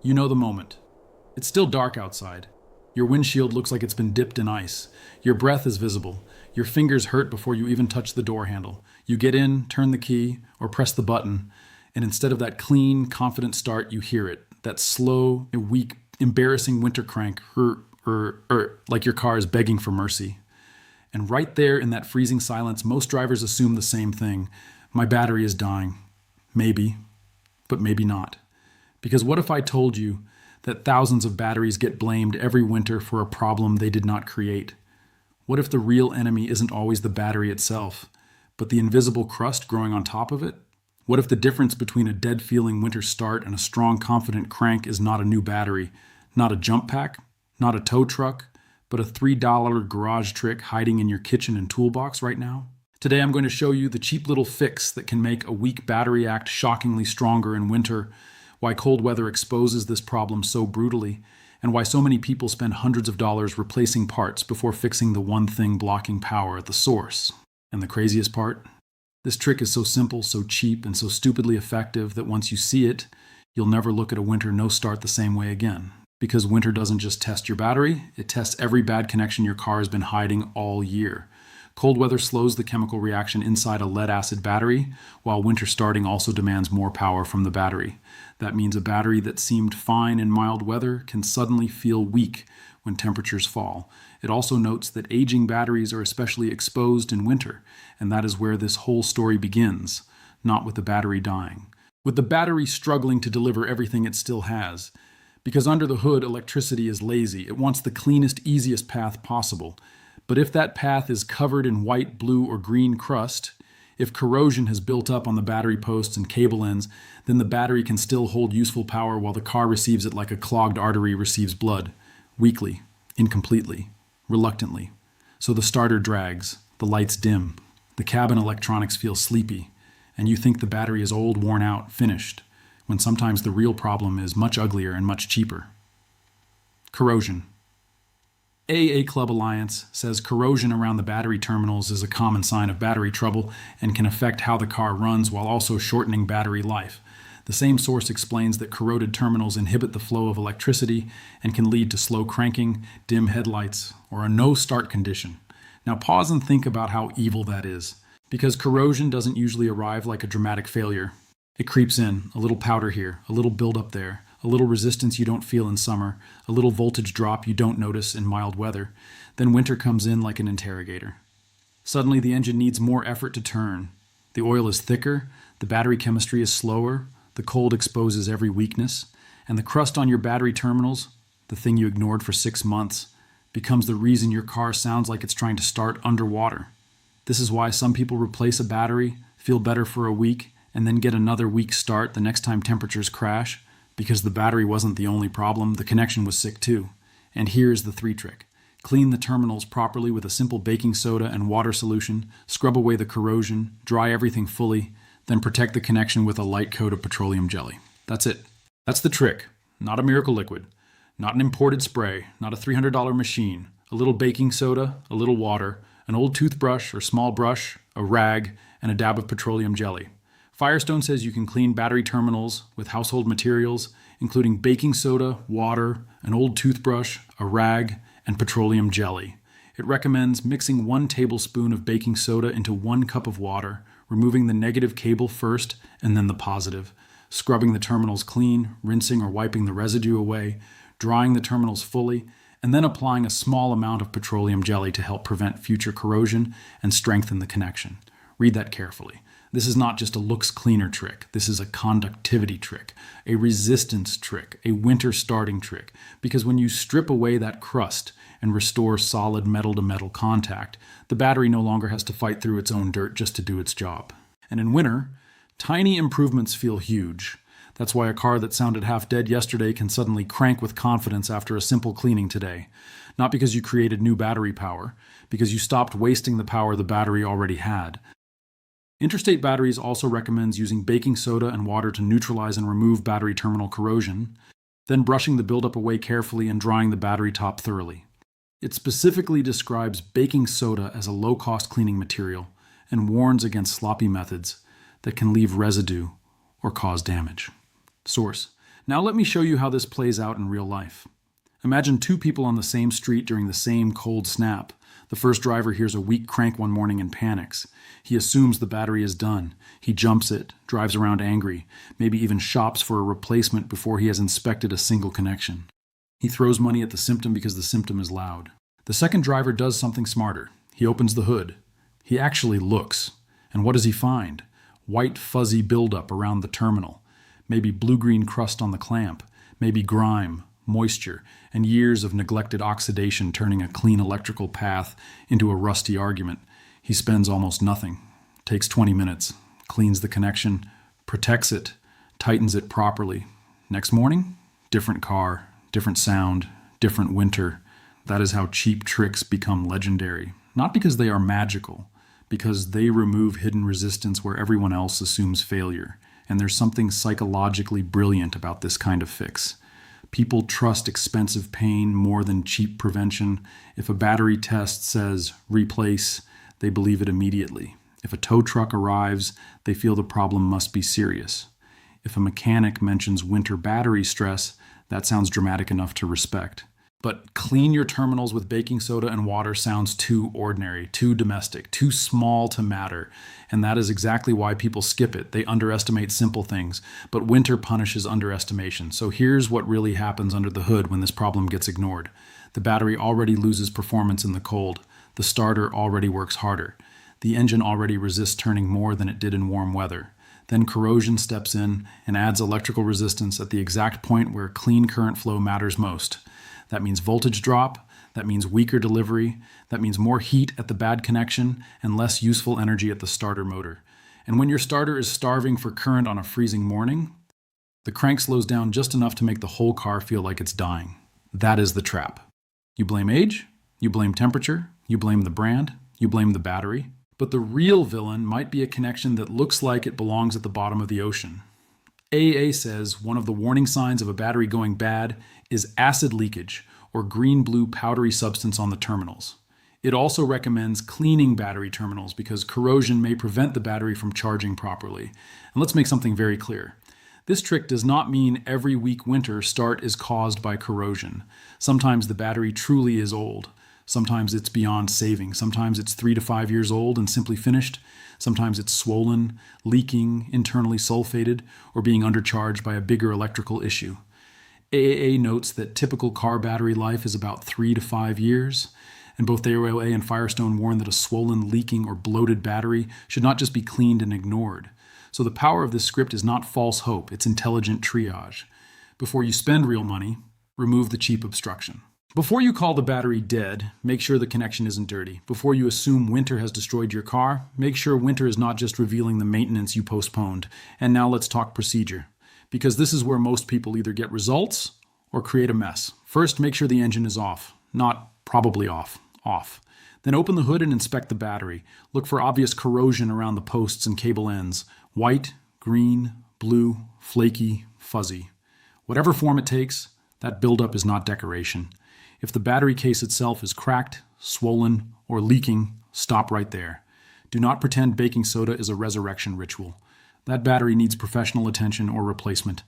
You know the moment. It's still dark outside. Your windshield looks like it's been dipped in ice. Your breath is visible. Your fingers hurt before you even touch the door handle. You get in, turn the key, or press the button, and instead of that clean, confident start, you hear it. That slow, weak, embarrassing winter crank, like your car is begging for mercy. And right there in that freezing silence, most drivers assume the same thing. My battery is dying. Maybe, but maybe not. Because what if I told you that thousands of batteries get blamed every winter for a problem they did not create? What if the real enemy isn't always the battery itself, but the invisible crust growing on top of it? What if the difference between a dead-feeling winter start and a strong, confident crank is not a new battery, not a jump pack, not a tow truck, but a $3 garage trick hiding in your kitchen and toolbox right now? Today I'm going to show you the cheap little fix that can make a weak battery act shockingly stronger in winter, why cold weather exposes this problem so brutally, and why so many people spend hundreds of dollars replacing parts before fixing the one thing blocking power at the source. And the craziest part? This trick is so simple, so cheap, and so stupidly effective that once you see it, you'll never look at a winter no start the same way again. Because winter doesn't just test your battery, it tests every bad connection your car has been hiding all year. Cold weather slows the chemical reaction inside a lead-acid battery, while winter starting also demands more power from the battery. That means a battery that seemed fine in mild weather can suddenly feel weak when temperatures fall. It also notes that aging batteries are especially exposed in winter, and that is where this whole story begins, not with the battery dying. With the battery struggling to deliver everything it still has. Because under the hood, electricity is lazy. It wants the cleanest, easiest path possible. But if that path is covered in white, blue, or green crust, if corrosion has built up on the battery posts and cable ends, then the battery can still hold useful power while the car receives it like a clogged artery receives blood. Weakly, incompletely, reluctantly. So the starter drags, the lights dim, the cabin electronics feel sleepy, and you think the battery is old, worn out, finished, when sometimes the real problem is much uglier and much cheaper. Corrosion. AA Club Alliance says corrosion around the battery terminals is a common sign of battery trouble and can affect how the car runs while also shortening battery life. The same source explains that corroded terminals inhibit the flow of electricity and can lead to slow cranking, dim headlights, or a no-start condition. Now pause and think about how evil that is, because corrosion doesn't usually arrive like a dramatic failure. It creeps in, a little powder here, a little buildup there, a little resistance you don't feel in summer, a little voltage drop you don't notice in mild weather. Then winter comes in like an interrogator. Suddenly the engine needs more effort to turn. The oil is thicker, the battery chemistry is slower, the cold exposes every weakness, and the crust on your battery terminals, the thing you ignored for 6 months, becomes the reason your car sounds like it's trying to start underwater. This is why some people replace a battery, feel better for a week, and then get another weak start the next time temperatures crash, because the battery wasn't the only problem, the connection was sick too. And here's the 3 trick. Clean the terminals properly with a simple baking soda and water solution, scrub away the corrosion, dry everything fully, then protect the connection with a light coat of petroleum jelly. That's it. That's the trick. Not a miracle liquid. Not an imported spray. Not a $300 machine. A little baking soda, a little water, an old toothbrush or small brush, a rag, and a dab of petroleum jelly. Firestone says you can clean battery terminals with household materials, including baking soda, water, an old toothbrush, a rag, and petroleum jelly. It recommends mixing 1 tablespoon of baking soda into 1 cup of water, removing the negative cable first and then the positive, scrubbing the terminals clean, rinsing or wiping the residue away, drying the terminals fully, and then applying a small amount of petroleum jelly to help prevent future corrosion and strengthen the connection. Read that carefully. This is not just a looks cleaner trick. This is a conductivity trick, a resistance trick, a winter starting trick. Because when you strip away that crust and restore solid metal-to-metal contact, the battery no longer has to fight through its own dirt just to do its job. And in winter, tiny improvements feel huge. That's why a car that sounded half dead yesterday can suddenly crank with confidence after a simple cleaning today. Not because you created new battery power, because you stopped wasting the power the battery already had. Interstate Batteries also recommends using baking soda and water to neutralize and remove battery terminal corrosion, then brushing the buildup away carefully and drying the battery top thoroughly. It specifically describes baking soda as a low-cost cleaning material and warns against sloppy methods that can leave residue or cause damage. Source: Now let me show you how this plays out in real life. Imagine two people on the same street during the same cold snap. The first driver hears a weak crank one morning and panics. He assumes the battery is done. He jumps it, drives around angry, maybe even shops for a replacement before he has inspected a single connection. He throws money at the symptom because the symptom is loud. The second driver does something smarter. He opens the hood. He actually looks. And what does he find? White fuzzy buildup around the terminal. Maybe blue-green crust on the clamp. Maybe grime, moisture, and years of neglected oxidation turning a clean electrical path into a rusty argument. He spends almost nothing. Takes 20 minutes. Cleans the connection. Protects it. Tightens it properly. Next morning, different car, different sound, different winter. That is how cheap tricks become legendary. Not because they are magical, because they remove hidden resistance where everyone else assumes failure. And there's something psychologically brilliant about this kind of fix. People trust expensive pain more than cheap prevention. If a battery test says replace, they believe it immediately. If a tow truck arrives, they feel the problem must be serious. If a mechanic mentions winter battery stress, that sounds dramatic enough to respect. But clean your terminals with baking soda and water sounds too ordinary, too domestic, too small to matter. And that is exactly why people skip it. They underestimate simple things. But winter punishes underestimation. So here's what really happens under the hood when this problem gets ignored. The battery already loses performance in the cold. The starter already works harder. The engine already resists turning more than it did in warm weather. Then corrosion steps in and adds electrical resistance at the exact point where clean current flow matters most. That means voltage drop, that means weaker delivery, that means more heat at the bad connection and less useful energy at the starter motor. And when your starter is starving for current on a freezing morning, the crank slows down just enough to make the whole car feel like it's dying. That is the trap. You blame age, you blame temperature, you blame the brand, you blame the battery. But the real villain might be a connection that looks like it belongs at the bottom of the ocean. AAA says one of the warning signs of a battery going bad is acid leakage, or green-blue powdery substance on the terminals. It also recommends cleaning battery terminals because corrosion may prevent the battery from charging properly. And let's make something very clear. This trick does not mean every weak winter start is caused by corrosion. Sometimes the battery truly is old. Sometimes it's beyond saving. Sometimes it's 3 to 5 years old and simply finished. Sometimes it's swollen, leaking, internally sulfated, or being undercharged by a bigger electrical issue. AAA notes that typical car battery life is about 3 to 5 years, and both AOA and Firestone warn that a swollen, leaking, or bloated battery should not just be cleaned and ignored. So the power of this script is not false hope, it's intelligent triage. Before you spend real money, remove the cheap obstruction. Before you call the battery dead, make sure the connection isn't dirty. Before you assume winter has destroyed your car, make sure winter is not just revealing the maintenance you postponed. And now let's talk procedure. Because this is where most people either get results or create a mess. First, make sure the engine is off. Not probably off. Off. Then open the hood and inspect the battery. Look for obvious corrosion around the posts and cable ends. White, green, blue, flaky, fuzzy. Whatever form it takes, that buildup is not decoration. If the battery case itself is cracked, swollen, or leaking, stop right there. Do not pretend baking soda is a resurrection ritual. That battery needs professional attention or replacement.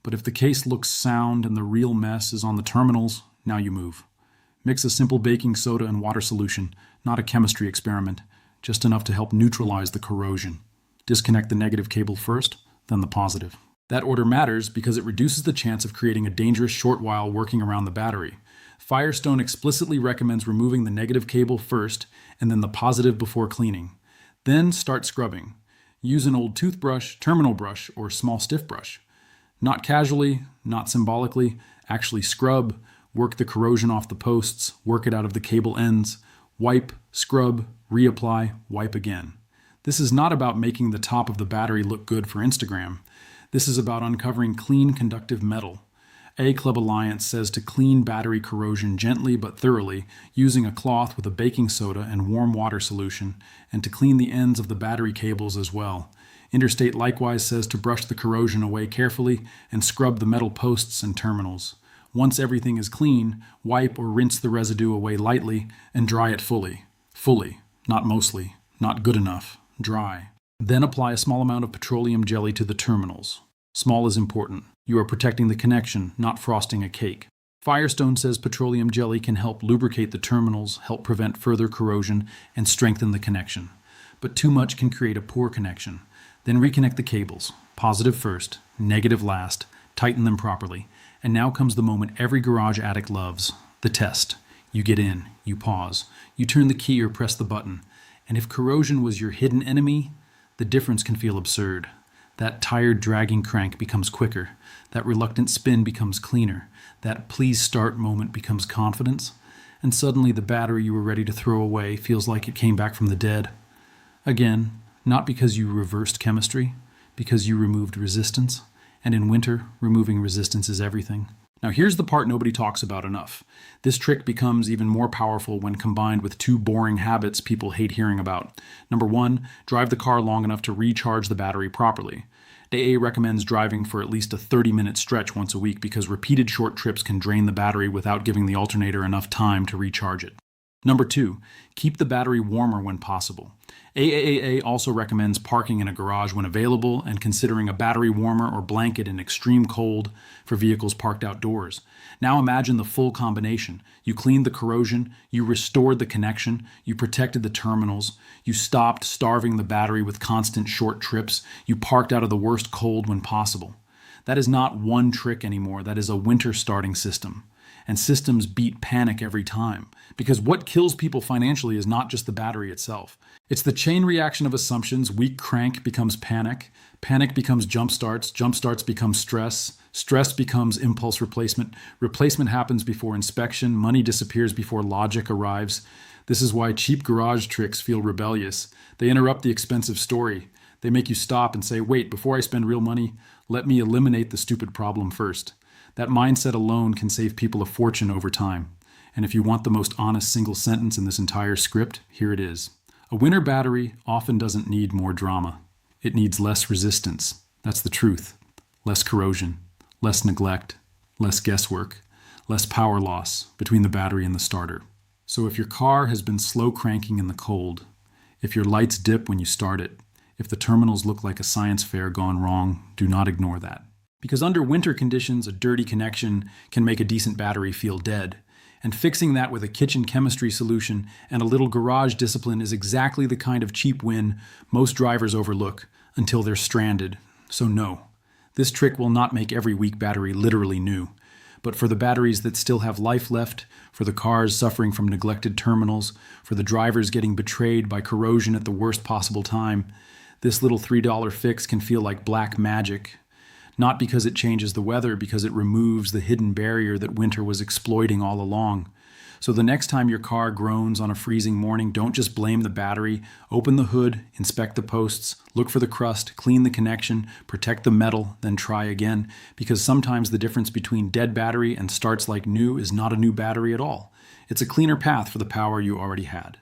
But if the case looks sound and the real mess is on the terminals, now you move. Mix a simple baking soda and water solution, not a chemistry experiment, just enough to help neutralize the corrosion. Disconnect the negative cable first, then the positive. That order matters because it reduces the chance of creating a dangerous short while working around the battery. Firestone explicitly recommends removing the negative cable first and then the positive before cleaning. Then start scrubbing. Use an old toothbrush, terminal brush, or small stiff brush. Not casually, not symbolically, actually scrub, work the corrosion off the posts, work it out of the cable ends, wipe, scrub, reapply, wipe again. This is not about making the top of the battery look good for Instagram. This is about uncovering clean conductive metal. A Club Alliance says to clean battery corrosion gently but thoroughly using a cloth with a baking soda and warm water solution, and to clean the ends of the battery cables as well. Interstate likewise says to brush the corrosion away carefully and scrub the metal posts and terminals. Once everything is clean, wipe or rinse the residue away lightly and dry it fully. Fully, not mostly, not good enough, dry. Then apply a small amount of petroleum jelly to the terminals. Small is important. You are protecting the connection, not frosting a cake. Firestone says petroleum jelly can help lubricate the terminals, help prevent further corrosion, and strengthen the connection. But too much can create a poor connection. Then reconnect the cables. Positive first, negative last. Tighten them properly. And now comes the moment every garage addict loves, the test. You get in, you pause, you turn the key or press the button. And if corrosion was your hidden enemy, the difference can feel absurd. That tired, dragging crank becomes quicker. That reluctant spin becomes cleaner. That please start moment becomes confidence. And suddenly the battery you were ready to throw away feels like it came back from the dead. Again, not because you reversed chemistry, because you removed resistance. And in winter, removing resistance is everything. Now here's the part nobody talks about enough. This trick becomes even more powerful when combined with two boring habits people hate hearing about. Number one, drive the car long enough to recharge the battery properly. AA recommends driving for at least a 30-minute stretch once a week because repeated short trips can drain the battery without giving the alternator enough time to recharge it. Number two, keep the battery warmer when possible. AAAA also recommends parking in a garage when available and considering a battery warmer or blanket in extreme cold for vehicles parked outdoors. Now imagine the full combination. You cleaned the corrosion, you restored the connection, you protected the terminals, you stopped starving the battery with constant short trips, you parked out of the worst cold when possible. That is not one trick anymore, that is a winter starting system. And systems beat panic every time. Because what kills people financially is not just the battery itself. It's the chain reaction of assumptions. Weak crank becomes panic. Panic becomes jump starts. Jump starts become stress. Stress becomes impulse replacement. Replacement happens before inspection. Money disappears before logic arrives. This is why cheap garage tricks feel rebellious. They interrupt the expensive story. They make you stop and say, wait, before I spend real money, let me eliminate the stupid problem first. That mindset alone can save people a fortune over time. And if you want the most honest single sentence in this entire script, here it is. A winter battery often doesn't need more drama. It needs less resistance. That's the truth. Less corrosion, less neglect, less guesswork, less power loss between the battery and the starter. So if your car has been slow cranking in the cold, if your lights dip when you start it, if the terminals look like a science fair gone wrong, do not ignore that. Because under winter conditions, a dirty connection can make a decent battery feel dead. And fixing that with a kitchen chemistry solution and a little garage discipline is exactly the kind of cheap win most drivers overlook until they're stranded. So no, this trick will not make every weak battery literally new. But for the batteries that still have life left, for the cars suffering from neglected terminals, for the drivers getting betrayed by corrosion at the worst possible time, this little $3 fix can feel like black magic. Not because it changes the weather, because it removes the hidden barrier that winter was exploiting all along. So the next time your car groans on a freezing morning, don't just blame the battery. Open the hood, inspect the posts, look for the crust, clean the connection, protect the metal, then try again. Because sometimes the difference between dead battery and starts like new is not a new battery at all. It's a cleaner path for the power you already had.